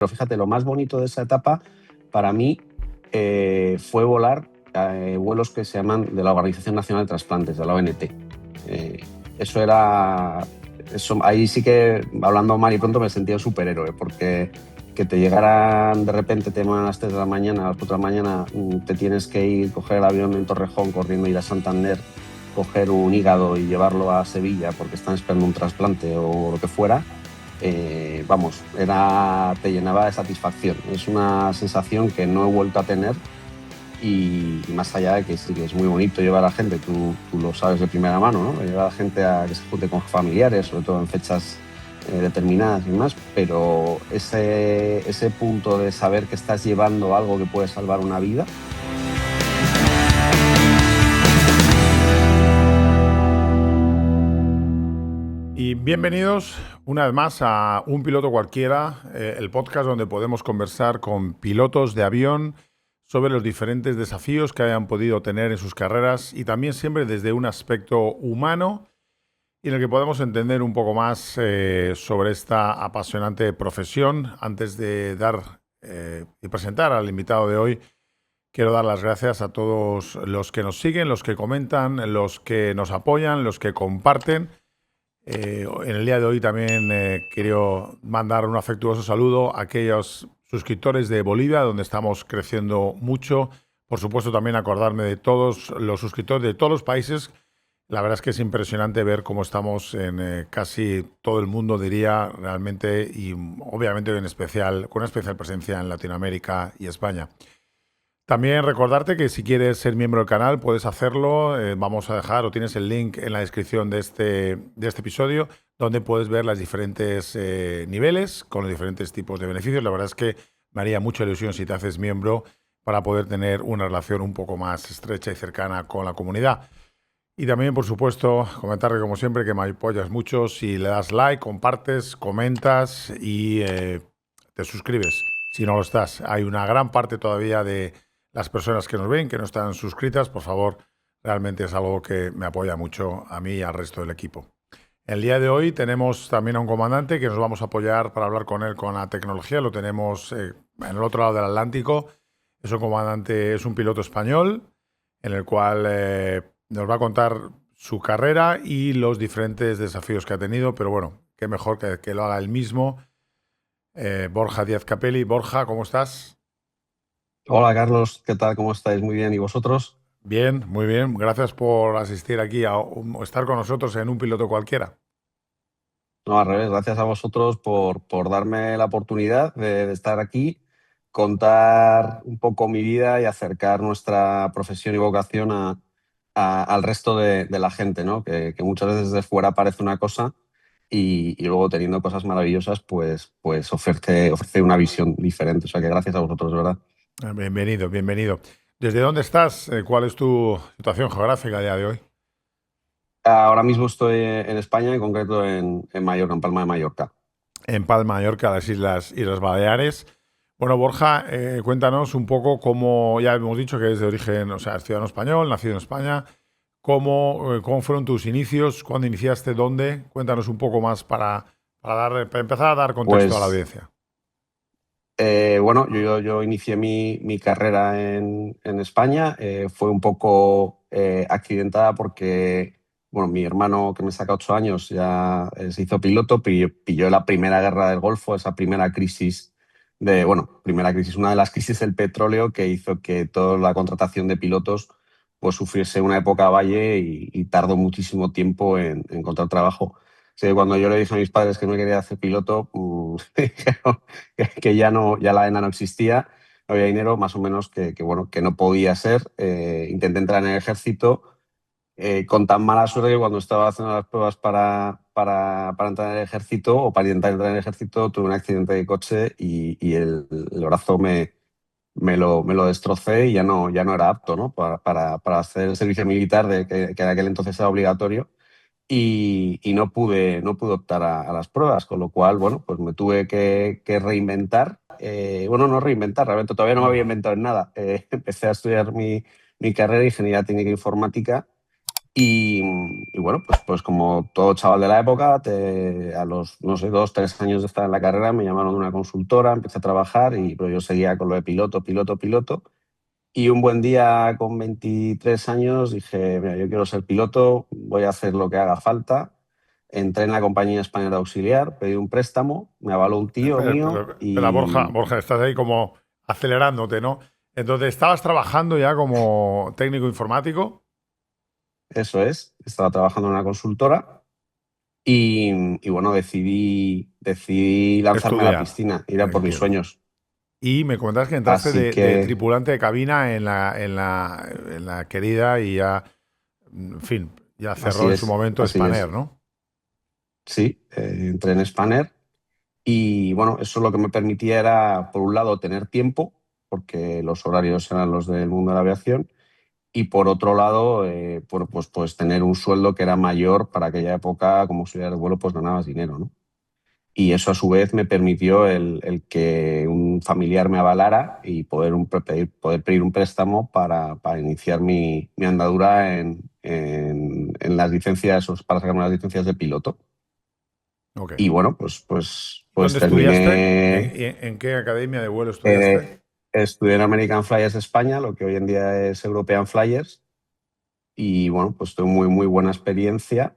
Pero fíjate, lo más bonito de esa etapa para mí fue volar vuelos que se llaman de la Organización Nacional de Trasplantes, de la ONT. Eso era... ahí sí que, hablando mal y pronto, me sentía un superhéroe, porque que te llegaran de repente, te llaman a las 3 de la mañana, a las 4 de la mañana, te tienes que ir, coger el avión en Torrejón, corriendo, ir a Santander, coger un hígado y llevarlo a Sevilla porque están esperando un trasplante o lo que fuera. Vamos, te llenaba de satisfacción. Es una sensación que no he vuelto a tener y más allá de que sí que es muy bonito llevar a gente, tú lo sabes de primera mano, ¿no? Llevar a gente a que se junte con familiares, sobre todo en fechas determinadas y más, pero ese punto de saber que estás llevando algo que puede salvar una vida. Y bienvenidos una vez más a Un Piloto Cualquiera, el podcast donde podemos conversar con pilotos de avión sobre los diferentes desafíos que hayan podido tener en sus carreras y también siempre desde un aspecto humano y en el que podemos entender un poco más sobre esta apasionante profesión. Antes de dar y presentar al invitado de hoy, quiero dar las gracias a todos los que nos siguen, los que comentan, los que nos apoyan, los que comparten. En el día de hoy también quiero mandar un afectuoso saludo a aquellos suscriptores de Bolivia, donde estamos creciendo mucho. Por supuesto, también acordarme de todos los suscriptores de todos los países. La verdad es que es impresionante ver cómo estamos en casi todo el mundo, diría, realmente, y obviamente con una especial presencia en Latinoamérica y España. También recordarte que si quieres ser miembro del canal puedes hacerlo. Vamos a dejar o tienes el link en la descripción de este episodio donde puedes ver los diferentes niveles con los diferentes tipos de beneficios. La verdad es que me haría mucha ilusión si te haces miembro para poder tener una relación un poco más estrecha y cercana con la comunidad. Y también, por supuesto, comentarte como siempre que me apoyas mucho si le das like, compartes, comentas y te suscribes. Si no lo estás, hay una gran parte todavía de las personas que nos ven, que no están suscritas, por favor, realmente es algo que me apoya mucho a mí y al resto del equipo. El día de hoy tenemos también a un comandante que nos vamos a apoyar para hablar con él con la tecnología. Lo tenemos en el otro lado del Atlántico. Es un comandante, es un piloto español en el cual nos va a contar su carrera y los diferentes desafíos que ha tenido. Pero bueno, qué mejor que lo haga él mismo. Borja Díaz Capelli. Borja, ¿cómo estás? Hola Carlos, ¿qué tal? ¿Cómo estáis? Muy bien, ¿y vosotros? Bien, muy bien. Gracias por asistir aquí o estar con nosotros en Un Piloto Cualquiera. No, al revés, gracias a vosotros por darme la oportunidad de estar aquí, contar un poco mi vida y acercar nuestra profesión y vocación al resto de la gente, ¿no? Que muchas veces desde fuera parece una cosa y luego teniendo cosas maravillosas, pues ofrece una visión diferente. O sea que gracias a vosotros, de verdad. Bienvenido, bienvenido. ¿Desde dónde estás? ¿Cuál es tu situación geográfica a día de hoy? Ahora mismo estoy en España, en concreto en Mallorca, en Palma de Mallorca. En Palma, Mallorca, las Islas Baleares. Bueno, Borja, cuéntanos un poco cómo, ya hemos dicho que es de origen, o sea, es ciudadano español, nacido en España. ¿Cómo fueron tus inicios? ¿Cuándo iniciaste? ¿Dónde? Cuéntanos un poco más para empezar a dar contexto a la Pues audiencia. bueno, yo inicié mi carrera en España. Fue un poco accidentada porque, bueno, mi hermano, que me saca 8 años, ya se hizo piloto, pilló la primera guerra del Golfo, esa primera crisis una de las crisis del petróleo que hizo que toda la contratación de pilotos pues sufriese una época valle y tardó muchísimo tiempo en encontrar trabajo. Sí, cuando yo le dije a mis padres que no quería hacer piloto, dijeron que ya la ENA no existía, no había dinero, más o menos bueno, que no podía ser. Intenté entrar en el ejército con tan mala suerte que cuando estaba haciendo las pruebas para entrar en el ejército o para intentar entrar en el ejército tuve un accidente de coche y el brazo me lo destrocé y ya no era apto, ¿no? para hacer el servicio militar que en aquel entonces era obligatorio y no pude optar a las pruebas, con lo cual, bueno, pues me tuve que reinventar. Bueno, no reinventar, realmente todavía no me había inventado en nada. Empecé a estudiar mi carrera de Ingeniería Técnica e Informática Y, y bueno, pues como todo chaval de la época, a los, no sé, 2, 3 años de estar en la carrera, me llamaron de una consultora, empecé a trabajar y pero yo seguía con lo de piloto, piloto, piloto. Y un buen día con 23 años dije, mira, yo quiero ser piloto, voy a hacer lo que haga falta. Entré en la compañía española de auxiliar, pedí un préstamo, me avaló un tío mío Espera, Borja, y Borja, estás ahí como acelerándote, ¿no? Entonces, ¿estabas trabajando ya como técnico informático? eso es, estaba trabajando en una consultora y bueno, decidí lanzarme a la Estudiar, piscina, ir a por mis entiendo. sueños. Y me comentabas que entraste Así de que tripulante de cabina en la querida y ya, en fin, ya cerró en su momento así Spanair, es. ¿no? Sí, entré en Spanner y bueno, eso lo que me permitía era, por un lado, tener tiempo, porque los horarios eran los del mundo de la aviación, y por otro lado, pues tener un sueldo que era mayor para aquella época, como auxiliar de vuelo, pues ganabas dinero, ¿no? Y eso a su vez me permitió el que un familiar me avalara y poder pedir un préstamo para iniciar mi andadura en las licencias, para sacarme las licencias de piloto. Ok. Y bueno, pues ¿Dónde estudiaste? terminé, En qué academia de vuelo estudiaste? eh, estudié en American Flyers de España, lo que hoy en día es European Flyers, y bueno, pues tuve muy, muy buena experiencia.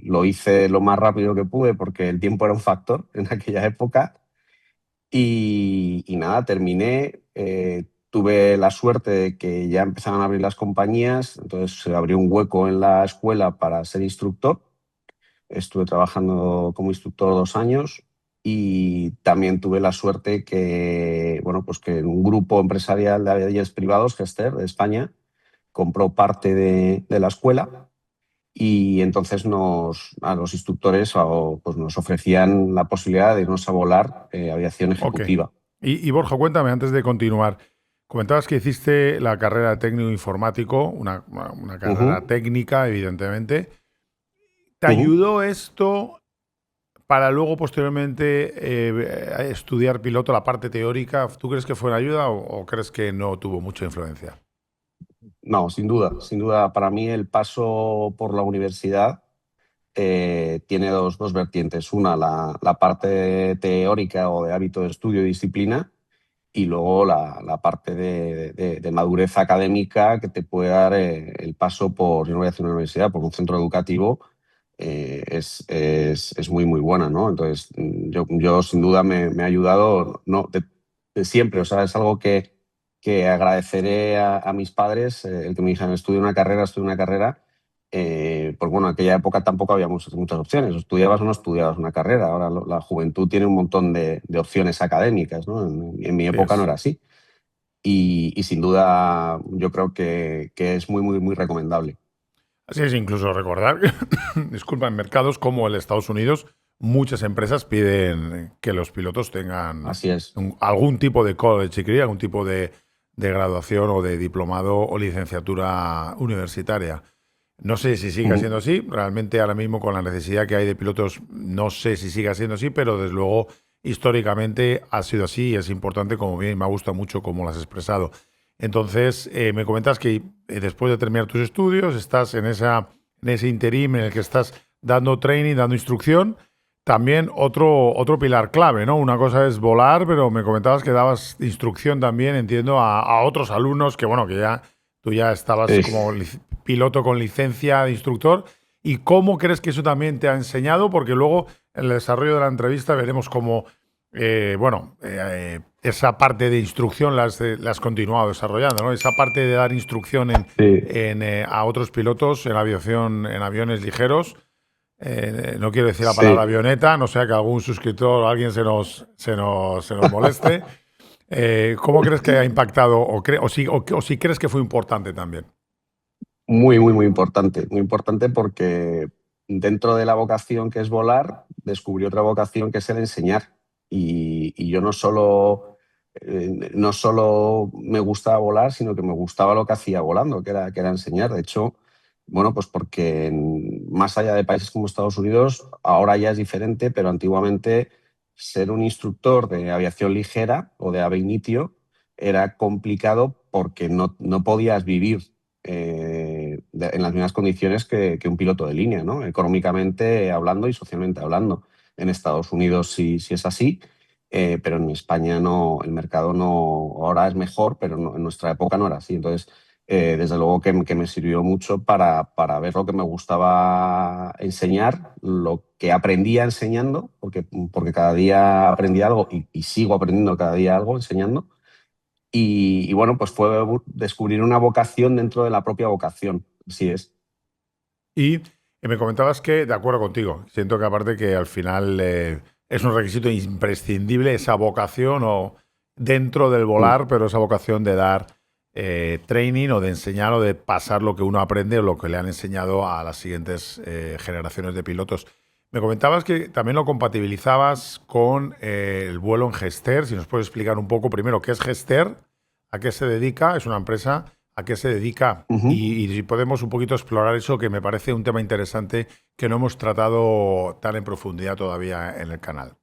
Lo hice lo más rápido que pude porque el tiempo era un factor en aquella época. Y nada, terminé. Tuve la suerte de que ya empezaban a abrir las compañías, entonces se abrió un hueco en la escuela para ser instructor. Estuve trabajando como instructor 2 años y también tuve la suerte que, bueno, pues que un grupo empresarial de aviones privados, Gester, de España, compró parte de la escuela y entonces a los instructores pues nos ofrecían la posibilidad de irnos a volar aviación Ok. ejecutiva. Y Borja, cuéntame, antes de continuar, comentabas que hiciste la carrera de técnico informático, una carrera Ujú, técnica, evidentemente. ¿Te ujú. ayudó esto para luego posteriormente estudiar piloto, la parte teórica? ¿Tú crees que fue una ayuda o crees que no tuvo mucha influencia? No, sin duda, sin duda. Para mí el paso por la universidad tiene dos vertientes. Una, la parte teórica o de hábito de estudio y disciplina, y luego la parte de madurez académica que te puede dar el paso por, yo no voy a decir una universidad, por un centro educativo, es muy, muy buena, ¿no? Entonces, yo sin duda me ha ayudado, no, de siempre, o sea, es algo que agradeceré a mis padres, el que me dijeran, estudia una carrera, porque bueno, en aquella época tampoco había muchas opciones, estudiabas o no estudiabas una carrera, ahora la juventud tiene un montón de opciones académicas, ¿no? En mi Sí, época no era así. Y sin duda yo creo que es muy, muy, muy recomendable. así es, incluso recordar que, disculpa, en mercados como el Estados Unidos, muchas empresas piden que los pilotos tengan Así es. algún tipo de college degree, algún tipo de graduación o de diplomado o licenciatura universitaria. No sé si sigue Ujú. siendo así. Realmente ahora mismo con la necesidad que hay de pilotos, no sé si sigue siendo así, pero desde luego históricamente ha sido así y es importante, como bien, me ha gustado mucho cómo lo has expresado. Entonces, me comentas que después de terminar tus estudios, estás en ese interim en el que estás dando training, dando instrucción. También otro pilar clave, ¿no? Una cosa es volar, pero me comentabas que dabas instrucción también, entiendo, a otros alumnos que, bueno, que ya tú ya estabas Sí. como piloto con licencia de instructor. ¿Y cómo crees que eso también te ha enseñado? Porque luego en el desarrollo de la entrevista veremos cómo, esa parte de instrucción la has continuado desarrollando, ¿no? Esa parte de dar instrucción Sí, a otros pilotos en aviación, en aviones ligeros. No quiero decir la palabra sí. avioneta, no sea que algún suscriptor o alguien se nos moleste. ¿Cómo crees que ha impactado o si crees que fue importante también? Muy, muy, muy importante porque dentro de la vocación que es volar, descubrí otra vocación que es el enseñar. Y yo no solo me gustaba volar, sino que me gustaba lo que hacía volando, que era enseñar. De hecho, bueno, pues porque más allá de países como Estados Unidos, ahora ya es diferente, pero antiguamente ser un instructor de aviación ligera o de ave initio era complicado porque no podías vivir en las mismas condiciones que un piloto de línea, ¿no? Económicamente hablando y socialmente hablando. En Estados Unidos sí es así, pero en España no, el mercado no, ahora es mejor, pero en nuestra época no era así. Entonces, desde luego que me sirvió mucho para ver lo que me gustaba enseñar, lo que aprendía enseñando, porque cada día aprendí algo y sigo aprendiendo cada día algo enseñando. Y bueno, pues fue descubrir una vocación dentro de la propia vocación. Así es. Y me comentabas que, de acuerdo contigo, siento que aparte que al final es un requisito imprescindible esa vocación o dentro del Mm. volar, pero esa vocación de dar training o de enseñar o de pasar lo que uno aprende o lo que le han enseñado a las siguientes generaciones de pilotos. Me comentabas que también lo compatibilizabas con el vuelo en Gester. Si nos puedes explicar un poco primero qué es Gester, a qué se dedica, es una empresa, a qué se dedica Ujú. y si podemos un poquito explorar eso, que me parece un tema interesante que no hemos tratado tan en profundidad todavía en el canal.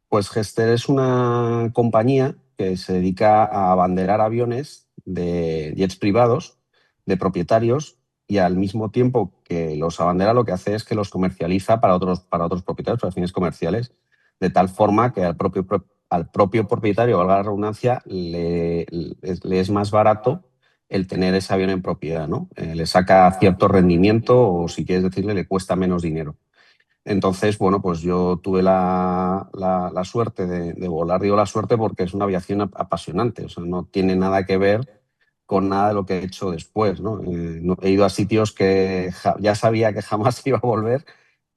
Pues Gester es una compañía que se dedica a abanderar aviones de jets privados, de propietarios, y al mismo tiempo que los abandera, lo que hace es que los comercializa para otros propietarios, para fines comerciales, de tal forma que al propio propietario, valga la redundancia, le es más barato el tener ese avión en propiedad, ¿no? Le saca cierto rendimiento o, si quieres decirle, le cuesta menos dinero. Entonces, bueno, pues yo tuve la suerte de volar. Digo la suerte porque es una aviación apasionante, o sea, no tiene nada que ver con nada de lo que he hecho después, ¿no? He ido a sitios que ya sabía que jamás iba a volver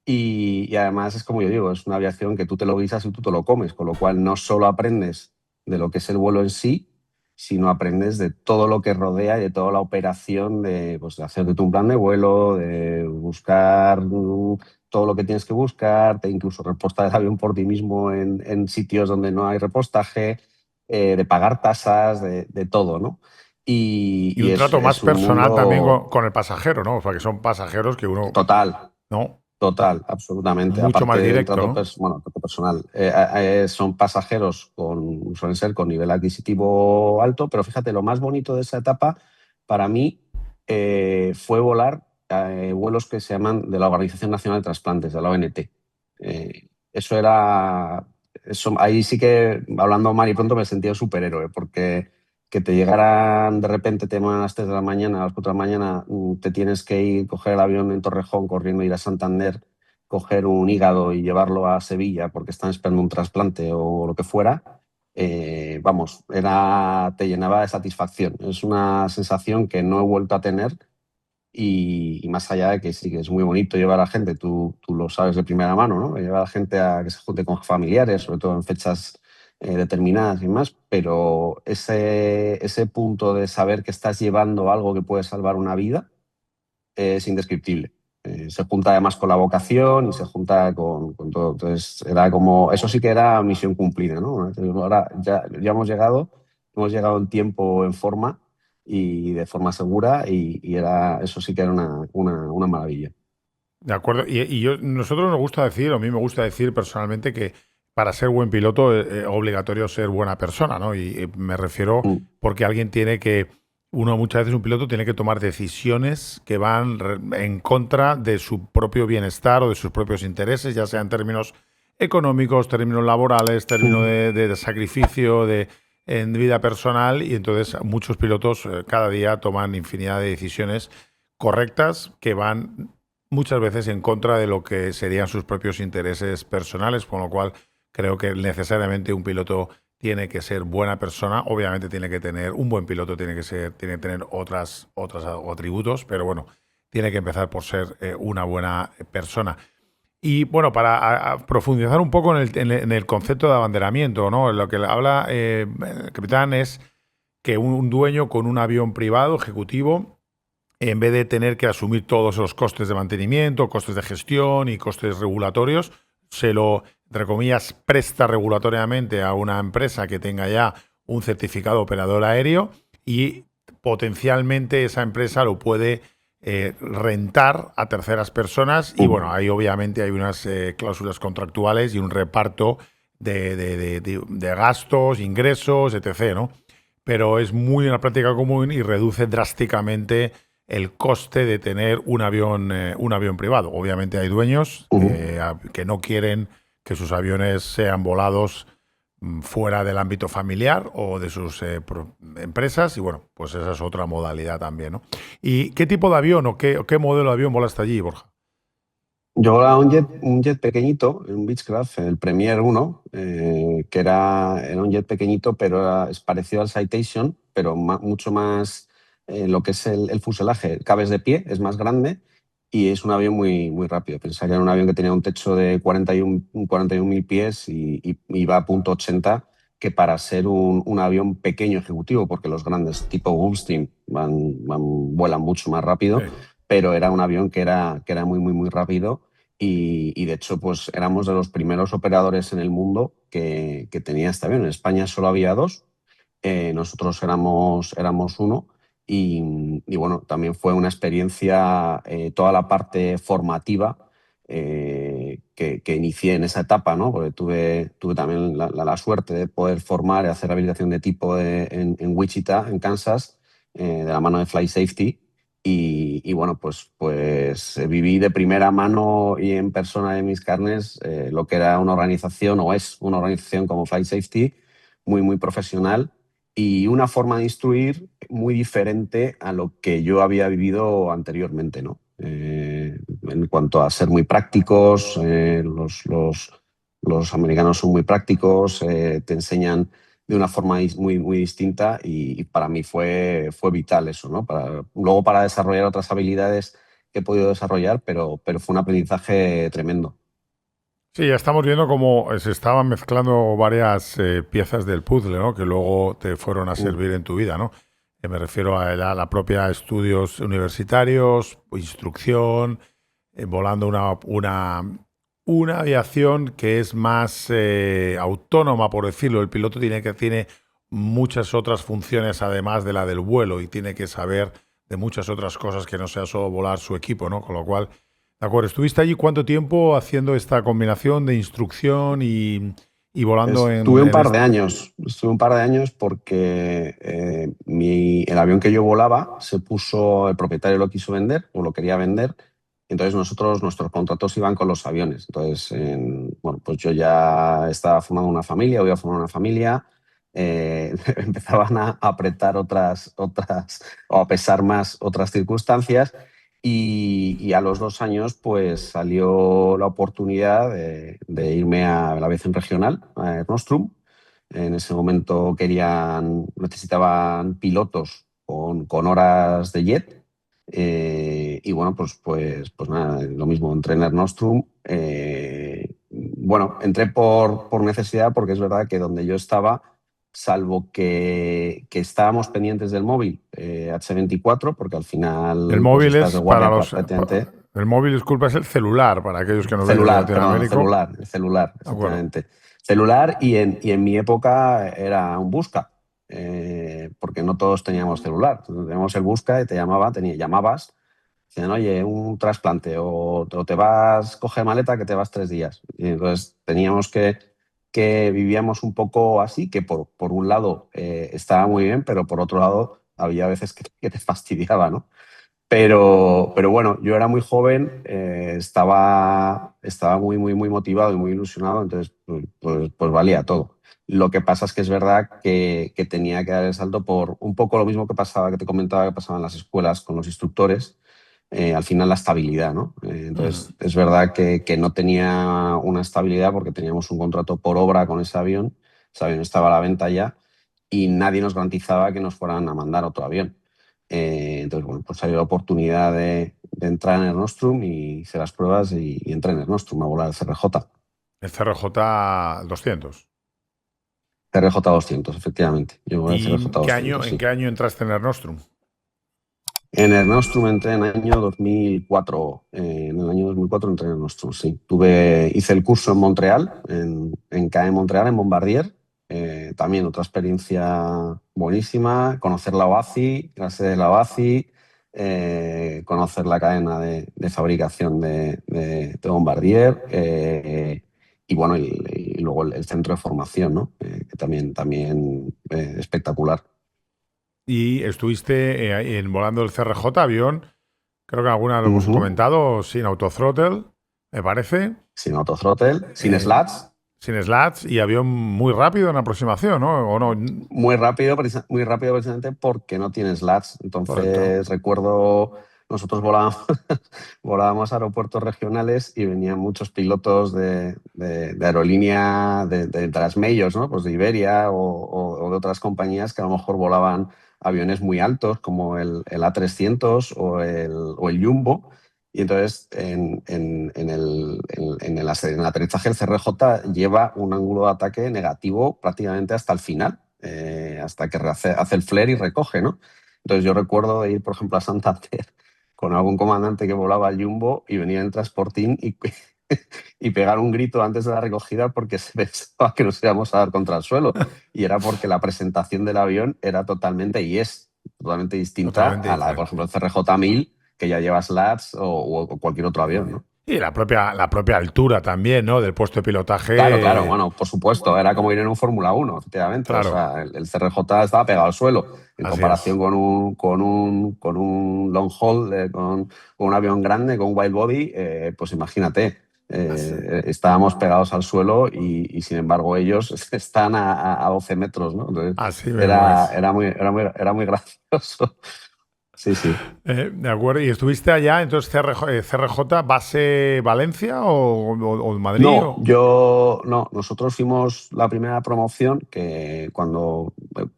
y además es como yo digo, es una aviación que tú te lo guisas y tú te lo comes, con lo cual no solo aprendes de lo que es el vuelo en sí, sino aprendes de todo lo que rodea y de toda la operación de, pues, de hacerte un plan de vuelo, de buscar todo lo que tienes que buscar, de incluso repostar el avión por ti mismo en sitios donde no hay repostaje, de pagar tasas, de todo, ¿no? Y Y un trato más es un personal también mundo con el pasajero, ¿no? O sea, que son pasajeros que uno, total. ¿no? Total, absolutamente. Mucho Aparte más del directo, trato, ¿no? bueno, trato personal, son pasajeros suelen ser con nivel adquisitivo alto, pero fíjate, lo más bonito de esa etapa para mí fue volar vuelos que se llaman de la Organización Nacional de Trasplantes, de la ONT. Eso era, eso, ahí sí que, hablando mal y pronto, me sentía un superhéroe, porque que te llegaran de repente, te llaman a las 3 de la mañana, a las 4 de la mañana, te tienes que ir, coger el avión en Torrejón, corriendo, ir a Santander, coger un hígado y llevarlo a Sevilla porque están esperando un trasplante o lo que fuera, vamos, te llenaba de satisfacción. Es una sensación que no he vuelto a tener y más allá de que sí que es muy bonito llevar a la gente, tú lo sabes de primera mano, ¿no? Llevar a la gente a que se junte con familiares, sobre todo en fechas determinadas y más, pero ese punto de saber que estás llevando algo que puede salvar una vida es indescriptible. Se junta además con la vocación y se junta con todo. Entonces, era como, eso sí que era misión cumplida, ¿no? Ahora ya hemos llegado en tiempo, en forma y de forma segura y eso sí que era una maravilla. De acuerdo. Nosotros nos gusta decir, o a mí me gusta decir personalmente que para ser buen piloto es obligatorio ser buena persona, ¿no? Y me refiero Mm. porque alguien tiene que, uno muchas veces un piloto tiene que tomar decisiones que van en contra de su propio bienestar o de sus propios intereses, ya sea en términos económicos, términos laborales, términos de sacrificio, en vida personal. Y entonces muchos pilotos cada día toman infinidad de decisiones correctas que van muchas veces en contra de lo que serían sus propios intereses personales, con lo cual creo que necesariamente un piloto tiene que ser buena persona. Obviamente tiene que tener, un buen piloto tiene que tener otros atributos, pero bueno, tiene que empezar por ser una buena persona. Y bueno, para profundizar un poco en el concepto de abanderamiento, ¿no? Lo que habla el capitán es que un dueño con un avión privado ejecutivo, en vez de tener que asumir todos los costes de mantenimiento, costes de gestión y costes regulatorios, se lo, entre comillas, presta regulatoriamente a una empresa que tenga ya un certificado operador aéreo y potencialmente esa empresa lo puede rentar a terceras personas y bueno, ahí obviamente hay unas cláusulas contractuales y un reparto de gastos, ingresos, etc., ¿no? Pero es muy una práctica común y reduce drásticamente el coste de tener un avión privado. Obviamente hay dueños Ujú. que no quieren que sus aviones sean volados fuera del ámbito familiar o de sus empresas y bueno, pues esa es otra modalidad también, ¿no? ¿Y qué tipo de avión o qué modelo de avión volaste allí, Borja? Yo volaba un jet pequeñito, un Beechcraft, el Premier 1, que era un jet pequeñito, pero es parecido al Citation, pero mucho más lo que es el fuselaje. Cabes de pie, es más grande y es un avión muy, muy rápido. Pensaba que era un avión que tenía un techo de 41.000 pies y iba a punto 80, que para ser un avión pequeño ejecutivo, porque los grandes tipo Gulfstream vuelan mucho más rápido, Sí. pero era un avión que era muy, muy, muy rápido y de hecho pues éramos de los primeros operadores en el mundo que tenía este avión. En España solo había dos, nosotros éramos uno y bueno, también fue una experiencia, toda la parte formativa que inicié en esa etapa, ¿no? Porque tuve también la suerte de poder formar y hacer habilitación de tipo en Wichita, en Kansas, de la mano de Fly Safety. Y bueno, pues viví de primera mano y en persona de mis carnes lo que era una organización o es una organización como Flight Safety, muy, muy profesional y una forma de instruir muy diferente a lo que yo había vivido anteriormente, ¿no? En cuanto a ser muy prácticos, los americanos son muy prácticos, te enseñan de una forma muy, muy distinta y para mí fue vital eso, ¿no? Luego para desarrollar otras habilidades que he podido desarrollar, pero fue un aprendizaje tremendo. Sí, ya estamos viendo cómo se estaban mezclando varias piezas del puzzle, ¿no? Que luego te fueron a Mm. servir en tu vida, ¿no? Me refiero a la propia estudios universitarios, instrucción, volando una aviación que es más autónoma, por decirlo. El piloto tiene muchas otras funciones además de la del vuelo y tiene que saber de muchas otras cosas que no sea solo volar su equipo, ¿no? Con lo cual, de acuerdo, ¿estuviste allí cuánto tiempo haciendo esta combinación de instrucción y volando Estuve un en par de este? años, estuve un par de años porque el avión que yo volaba el propietario lo quiso vender o lo quería vender, entonces nuestros contratos iban con los aviones. Entonces, bueno, pues yo ya estaba formando una familia, voy a formar una familia, empezaban a apretar o a pesar más otras circunstancias y a los 2 años, pues salió la oportunidad de irme a la aviación regional, a Air Nostrum. En ese momento necesitaban pilotos con horas de jet. Y bueno, pues nada, lo mismo, entré en Air Nostrum. Bueno, entré por necesidad, porque es verdad que donde yo estaba, salvo que estábamos pendientes del móvil H24, porque al El final pues móvil estás de es para guardia los... prácticamente. El móvil, disculpa, es el celular, para aquellos que nos ven desde Celular, perdón, Latinoamérica. celular, De acuerdo. efectivamente. Celular y en mi época era un busca, porque no todos teníamos celular. Teníamos el busca y llamabas, decían, oye, un trasplante o te vas, coge maleta que te vas 3 días. Y entonces teníamos que vivíamos un poco así, que por un lado estaba muy bien, pero por otro lado había veces que te fastidiaba, ¿no? Pero bueno, yo era muy joven, estaba muy, muy, muy motivado y muy ilusionado, entonces pues valía todo. Lo que pasa es que es verdad que tenía que dar el salto por un poco lo mismo que pasaba, que te comentaba que pasaba en las escuelas con los instructores, al final la estabilidad, ¿no? Ujú. Entonces es verdad que no tenía una estabilidad porque teníamos un contrato por obra con ese avión estaba a la venta ya y nadie nos garantizaba que nos fueran a mandar otro avión. Entonces, bueno, pues salió la oportunidad de entrar en el Nostrum y hice las pruebas y entré en el Nostrum a volar el CRJ. El CRJ 200. CRJ 200, efectivamente. Yo volé el ¿Y CRJ 200, en sí. qué año entraste en Air Nostrum? En el Nostrum entré en el año 2004. En el año 2004 entré en el Nostrum, sí. Hice el curso en Montreal, en CAE Montreal, en Bombardier. También otra experiencia buenísima. Conocer la OACI, la sede de la OACI, conocer la cadena de fabricación de Bombardier. Y bueno, y luego el centro de formación, ¿no? Que también espectacular. y estuviste volando el CRJ avión, creo que alguna lo hemos Ujú. comentado, sin autothrottle, me parece, Sin autothrottle, sin eh, slats. sin slats y avión muy rápido en aproximación, ¿no? ¿O no? Muy rápido precisamente porque no tiene slats. Correcto. Entonces recuerdo, nosotros volábamos, volábamos a aeropuertos regionales y venían muchos pilotos de aerolínea, de las majors, ¿no? Pues de Iberia o de otras compañías que a lo mejor volaban aviones muy altos como el A300 o el Jumbo. Y entonces en el aterrizaje el CRJ lleva un ángulo de ataque negativo prácticamente hasta el final, hasta que hace el flare y recoge, ¿no? Entonces yo recuerdo de ir, por ejemplo, a Santander con algún comandante que volaba al Jumbo y venía en transportín y pegar un grito antes de la recogida porque se pensaba que nos íbamos a dar contra el suelo. Y era porque la presentación del avión era totalmente, y es totalmente distinta Totalmente a la, por diferente. ejemplo, el CRJ 1000 que ya lleva slats o cualquier otro avión, ¿no? Y la propia altura también, ¿no? Del puesto de Claro, claro, pilotaje. bueno, por supuesto, era como ir en un Fórmula 1, efectivamente. O Claro, sea, el CRJ estaba pegado al suelo en así es. comparación con un long haul, con un avión grande, con un wide body, pues imagínate, Así, estábamos pegados al suelo y, sin embargo ellos están a 12 metros, ¿no? Entonces así mismo era, es. era muy gracioso. Sí, sí. De acuerdo. ¿Y estuviste allá, entonces CRJ base Valencia o Madrid? No, no, nosotros fuimos la primera promoción que cuando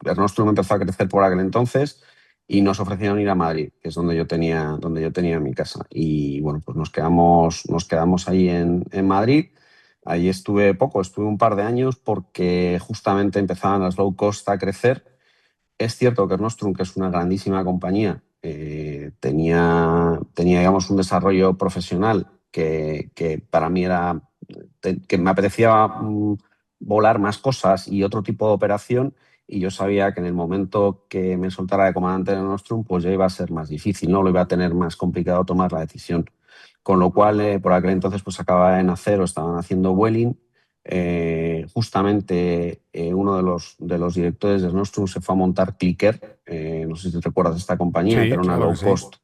Ernostrum empezó a crecer por aquel entonces y nos ofrecieron ir a Madrid, que es donde yo tenía mi casa. Y bueno, pues nos quedamos ahí en Madrid. Ahí estuve poco, estuve un par de años porque justamente empezaban las low cost a crecer. Es cierto que Ernostrum, que es una grandísima compañía, tenía, digamos, un desarrollo profesional que para mí era que me apetecía volar más cosas y otro tipo de operación, y yo sabía que en el momento que me soltara de comandante de Nostrum, pues ya iba a ser más difícil, ¿no? Lo iba a tener más complicado tomar la decisión. Con lo cual, por aquel entonces, pues acababa de nacer o estaban haciendo Vueling. Justamente uno de los directores de Nostrum se fue a montar Clicker, no sé si te recuerdas de esta compañía, que Sí, era una claro que low sí. cost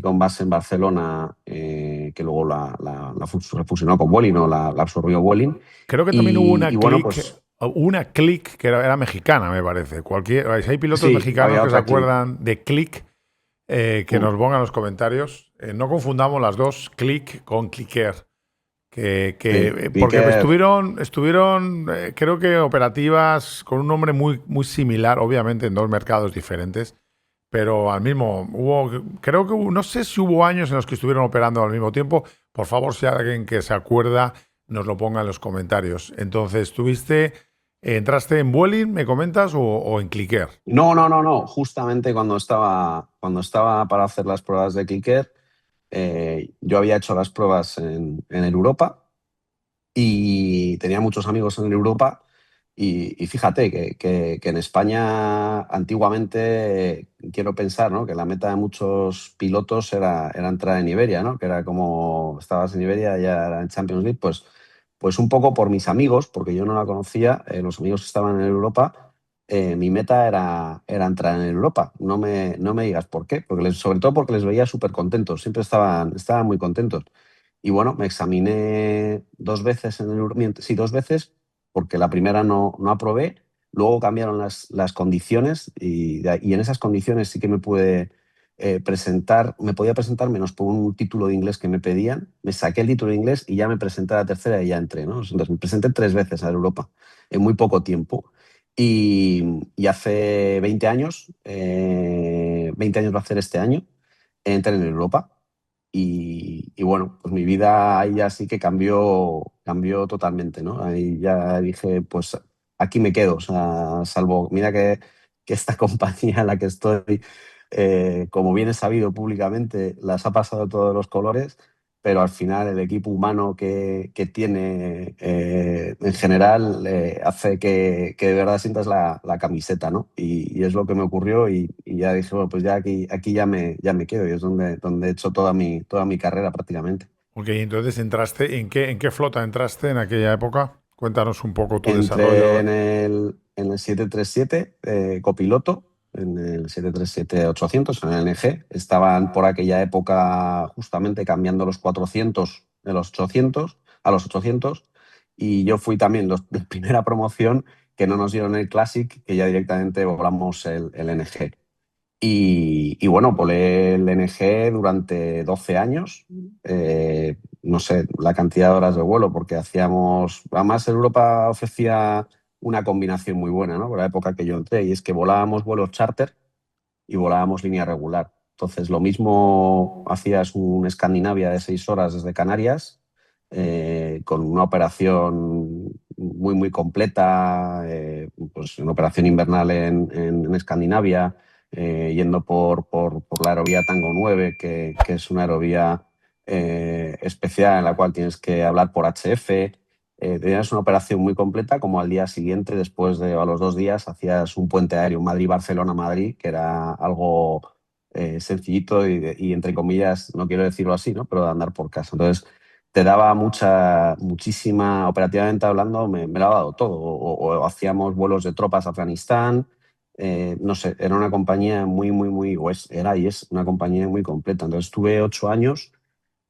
con base en Barcelona, que luego la fusionó con Vueling o la absorbió Vueling. Creo que también hubo Y bueno, pues una Click que era mexicana, me parece. Si hay pilotos sí, mexicanos había que se otra clic. acuerdan de Click, que nos pongan en los comentarios. No confundamos las dos, Click con Clicker. Sí, Porque Clicker. estuvieron creo que operativas con un nombre muy, muy similar, obviamente en dos mercados diferentes, pero al mismo, creo que no sé si hubo años en los que estuvieron operando al mismo tiempo. Por favor, si hay alguien que se acuerda, nos lo ponga en los comentarios. Entonces, entraste en Vueling, me comentas, o en Clicker. No, no, no, no. Justamente cuando estaba para hacer las pruebas de Clicker, yo había hecho las pruebas en el Europa y tenía muchos amigos en Europa. Y fíjate que en España antiguamente, quiero pensar, ¿no?, que la meta de muchos pilotos era entrar en Iberia, ¿no? Que era como estabas en Iberia, ya era en Champions League, pues un poco por mis amigos, porque yo no la conocía, los amigos que estaban en Europa, mi meta era entrar en Europa. No me digas por qué, sobre todo porque les veía súper contentos, siempre estaban muy contentos. Y bueno, me examiné 2 veces sí, 2 veces, porque la primera no aprobé. Luego cambiaron las condiciones y en esas condiciones sí que me podía presentar menos por un título de inglés que me pedían. Me saqué el título de inglés y ya me presenté a la tercera y ya entré, ¿no? Entonces me presenté 3 veces a Europa en muy poco tiempo. Y hace 20 años, 20 años va a hacer este año, entré en Europa. Y bueno, pues mi vida ahí ya sí que cambió totalmente, ¿no? Ahí ya dije, pues aquí me quedo, o sea, salvo, mira que esta compañía en la que estoy, como bien es sabido públicamente, las ha pasado todos los colores, pero al final el equipo humano que tiene en general hace que de verdad sientas la camiseta, ¿no? Y es lo que me ocurrió y ya dije, bueno, pues ya aquí ya me quedo y es donde he hecho toda mi carrera prácticamente. Ok, entonces entraste, ¿en qué flota entraste en aquella época? Cuéntanos un poco tu Entré desarrollo. en el 737 copiloto, en el 737-800, en el NG. Estaban por aquella época justamente cambiando los 400 de los 800 a los 800 y yo fui también la primera promoción que no nos dieron el Classic, que ya directamente volamos el NG. Y bueno, volé el NG durante 12 años. No sé la cantidad de horas de vuelo, porque hacíamos. Además, Europa ofrecía una combinación muy buena, ¿no? Por la época que yo entré, y es que volábamos vuelos charter y volábamos línea regular. Entonces, lo mismo hacías un Escandinavia de 6 horas desde Canarias, con una operación muy, muy completa, pues una operación invernal en Escandinavia, yendo por la aerovía Tango 9, que es una aerovía especial en la cual tienes que hablar por HF. Tenías una operación muy completa, como al día siguiente, a los 2 días, hacías un puente aéreo Madrid-Barcelona-Madrid, que era algo sencillito y, entre comillas, no quiero decirlo así, ¿no? Pero de andar por casa. Entonces, te daba muchísima, operativamente hablando, me lo ha dado todo. O hacíamos vuelos de tropas a Afganistán. No sé, era una compañía muy, muy, muy, era y es una compañía muy completa. Entonces, estuve 8 años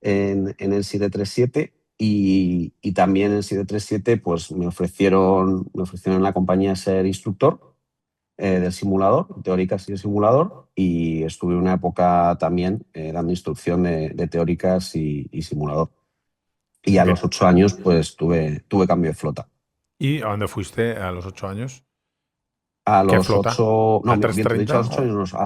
en el 737 y también en el 737 pues me ofrecieron en la compañía ser instructor del simulador, teóricas y de simulador, y estuve una época también dando instrucción de teóricas y simulador. Y a Bien. los 8 años pues tuve cambio de flota. ¿Y a dónde fuiste a los 8 años? A ¿Qué los flota? 8, no, ¿Al bien, te he dicho a 330 los 8 años, no, a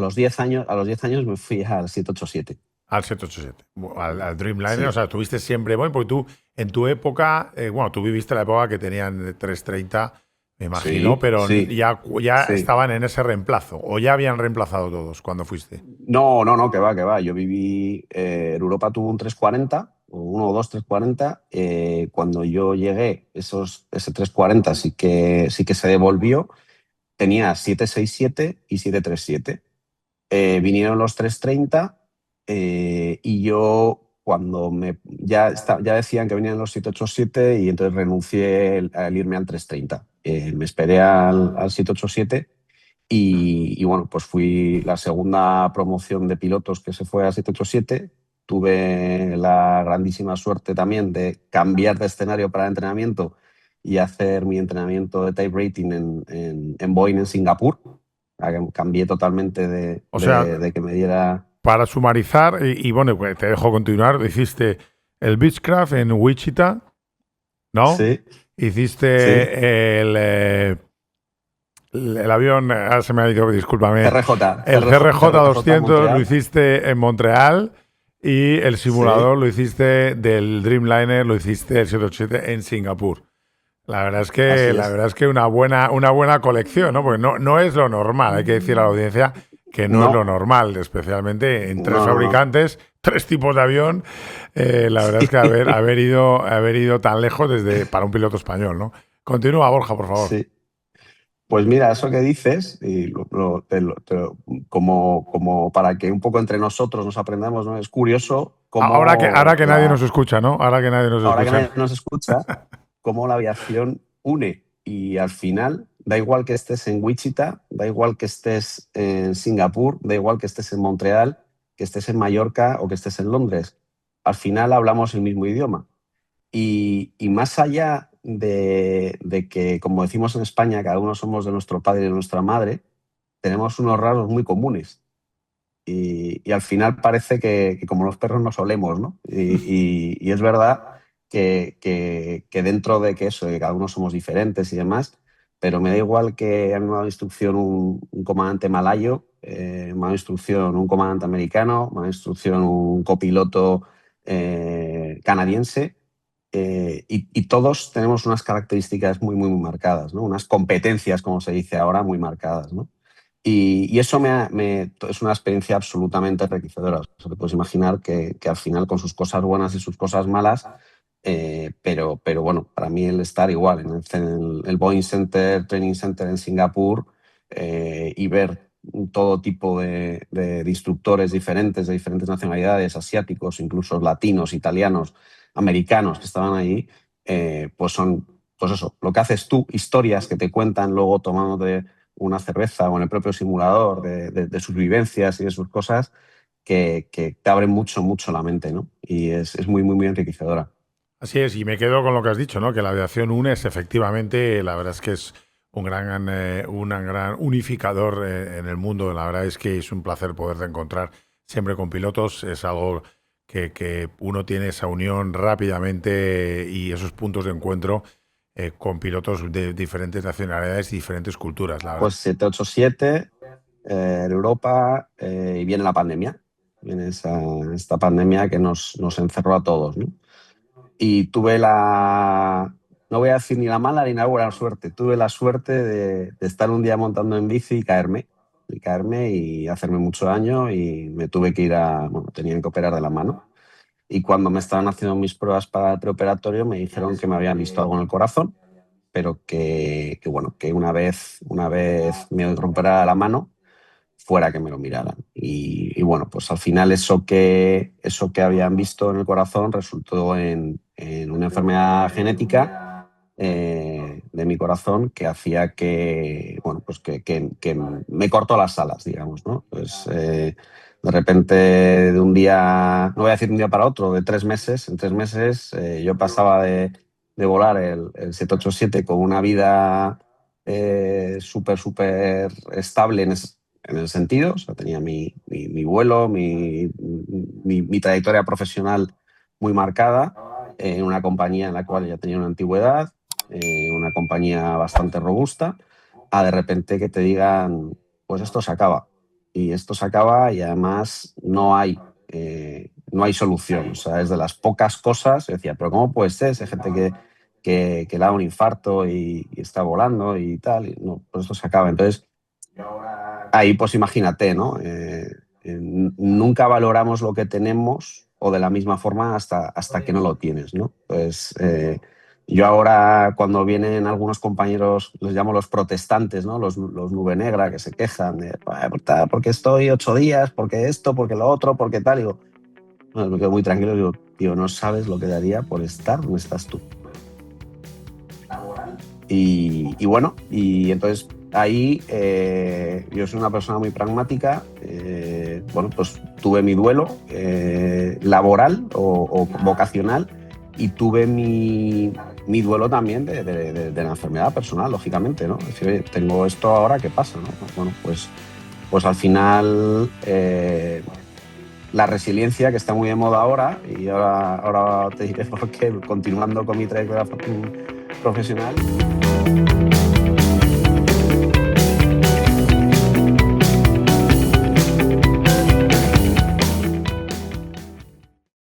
los 10 años me fui al 787. al 787? Al Dreamliner, o Sí, sea, tuviste siempre Boeing, porque tú, en tu época, bueno, tú viviste la época que tenían 330, me imagino, sí, pero sí, ya sí. estaban en ese reemplazo, o ya habían reemplazado todos cuando fuiste. No, no, no, que va, que va. Yo viví, en Europa tuvo un 340, o uno o dos 340. Cuando yo llegué, ese 340 sí que se devolvió. Tenía 767 y 737. Vinieron los 330, y yo cuando ya decían que venían los 787 y entonces renuncié al irme al 330. Me esperé al 787 y bueno, pues fui la segunda promoción de pilotos que se fue a 787. Tuve la grandísima suerte también de cambiar de escenario para entrenamiento y hacer mi entrenamiento de type rating en Boeing en Singapur. Cambié totalmente de, O sea, de- de que me diera. para sumarizar, bueno, pues te dejo continuar, hiciste el Beechcraft en Wichita, ¿no? Sí, sí. Hiciste el avión, ahora se me ha ido, discúlpame, CRJ, el CRJ, CRJ CRJ 200 lo Montreal. hiciste en Montreal y el Sí, simulador lo hiciste del Dreamliner, lo hiciste el 787 en Singapur. así La es. verdad es que una buena colección, ¿no? Porque no es lo normal, hay que decir a la audiencia que no es lo No, normal, especialmente en tres no, no, no. fabricantes, tres tipos de avión. La verdad es que Sí, haber ido tan lejos para un piloto español, ¿no? Continúa, Borja, por favor. sí. Pues mira, eso que dices, y como para que un poco entre nosotros nos aprendamos, ¿no? Es curioso Ahora que nadie nos escucha, ¿no? Ahora que nadie nos ahora que escucha. nadie nos escucha, cómo la aviación une. Y al final, da igual que estés en Wichita, da igual que estés en Singapur, da igual que estés en Montreal, que estés en Mallorca o que estés en Londres. Al final hablamos el mismo idioma. Y más allá de que, como decimos en España, cada uno somos de nuestro padre y de nuestra madre, tenemos unos rasgos muy comunes. Y al final parece que como los perros nos olemos, ¿no? Y es verdad que dentro de que eso, de que cada uno somos diferentes y demás, pero me da igual que a mí me ha dado instrucción un comandante malayo, me ha dado instrucción un comandante americano, me ha dado instrucción un copiloto canadiense, y todos tenemos unas características muy, muy, muy marcadas, ¿no? Unas competencias, como se dice ahora, muy marcadas, ¿no? Y eso es una experiencia absolutamente enriquecedora. O sea, te puedes imaginar que al final, con sus cosas buenas y sus cosas malas, pero bueno, para mí el estar igual en el Boeing Center, Training Center en Singapur, y ver todo tipo de instructores diferentes, de diferentes nacionalidades, asiáticos, incluso latinos, italianos, americanos que estaban ahí, pues son, pues eso, lo que haces tú, historias que te cuentan luego tomando una cerveza o en el propio simulador de sus vivencias y de sus cosas que te abren mucho, mucho la mente, ¿no? Y es muy, muy, muy enriquecedora. Así es, y me quedo con lo que has dicho, ¿no? Que la aviación une, es efectivamente, la verdad es que es un gran unificador en el mundo. La verdad es que es un placer poderte encontrar siempre con pilotos. Es algo que uno tiene esa unión rápidamente y esos puntos de encuentro con pilotos de diferentes nacionalidades y diferentes culturas, la verdad. Pues 787, en Europa, y viene la pandemia. Viene esta pandemia que nos encerró a todos, ¿no? Y tuve no voy a decir ni la mala ni la buena suerte, tuve la suerte de estar un día montando en bici y hacerme mucho daño y me tuve que bueno, tenían que operar de la mano. Y cuando me estaban haciendo mis pruebas para el preoperatorio me dijeron que me habían visto algo en el corazón, pero bueno, que una vez me romperá la mano, fuera que me lo miraran. Y bueno, pues al final eso que habían visto en el corazón resultó en una enfermedad genética de mi corazón que hacía bueno, pues que me cortó las alas, digamos, ¿no? Pues de repente, de un día, no voy a decir un día para otro, de 3 meses, en 3 meses yo pasaba de volar el 787 con una vida súper, súper estable en el sentido, o sea, tenía mi vuelo, mi trayectoria profesional muy marcada, en una compañía en la cual ya tenía una antigüedad, una compañía bastante robusta, a de repente que te digan, pues esto se acaba. Y esto se acaba y además no hay solución. O sea, es de las pocas cosas, yo decía, pero ¿cómo puede ser? Si hay gente que le da un infarto y está volando y tal, y no, pues esto se acaba. Entonces, ahí pues imagínate, ¿no? Nunca valoramos lo que tenemos o de la misma forma hasta que no lo tienes, ¿no? Pues yo ahora cuando vienen algunos compañeros, les llamo los protestantes, ¿no? Los nube negra que se quejan de porque estoy 8 días, porque esto, porque lo otro, porque tal, digo, no, me quedo muy tranquilo, digo, tío, no sabes lo que daría por estar donde estás tú. Y bueno, y entonces ahí yo soy una persona muy pragmática. Bueno, pues tuve mi duelo laboral o vocacional y tuve mi duelo también de la enfermedad personal, lógicamente, ¿no? Es decir, oye, tengo esto ahora, ¿qué pasa? ¿No? Bueno, pues al final la resiliencia, que está muy de moda ahora, y ahora te diré por qué, continuando con mi trayectoria profesional.